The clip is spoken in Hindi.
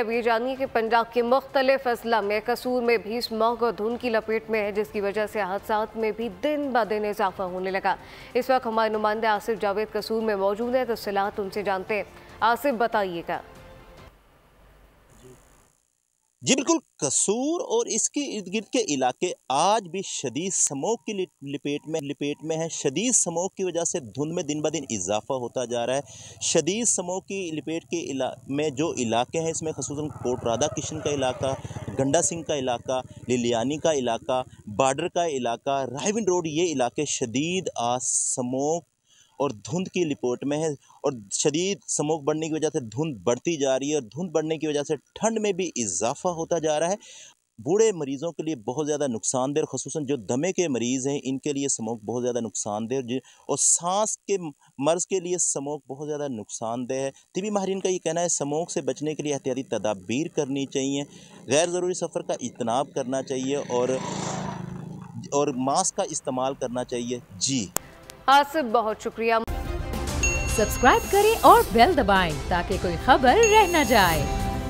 अब ये जानिए कि पंजाब के मुख्तलिफ अजला में कसूर में भी स्मॉग और धुंध की लपेट में है, जिसकी वजह से हादसात में भी दिन ब दिन इजाफा होने लगा। इस वक्त हमारे नुमाइंदे आसिफ जावेद कसूर में मौजूद है, तफसीलात उनसे जानते हैं। आसिफ, बताइएगा। जी बिल्कुल, कसूर और इसके इर्द गिर्द के इलाके आज भी शदीद स्मोक की लिपेट में है। शदीद स्मोक की वजह से धुंध में दिन ब दिन इजाफा होता जा रहा है। शदीद स्मोक की लिपेट के में जो इलाके हैं, इसमें ख़ुसूसन कोट राधा किशन का इलाका, गंडा सिंह का इलाका, लिलियानी का इलाका, बॉर्डर का इलाका, रायविंड रोड, ये इलाके शदीद स्मोक और धुंध की लिपेट में है। और शदीद स्मोक बढ़ने की वजह से धुंध बढ़ती जा रही है, और धुंध बढ़ने की वजह से ठंड में भी इजाफा होता जा रहा है। बूढ़े मरीज़ों के लिए बहुत ज़्यादा नुकसानदेह, ख़ुसूसन जो दमे के मरीज़ हैं, इनके लिए स्मोक बहुत ज़्यादा नुकसानदेह, और सांस के मर्ज़ के लिए स्मोक बहुत ज़्यादा नुकसानदेह है। तिबी माहिरीन का ये कहना है स्मोक से बचने के लिए एहतियाती तदाबीर करनी चाहिए, गैर ज़रूरी सफ़र का इज्तनाब करना चाहिए, और मास्क का इस्तेमाल करना चाहिए। जी आसिफ, बहुत शुक्रिया। सब्सक्राइब करें और बेल दबाएं ताकि कोई खबर रह न जाए।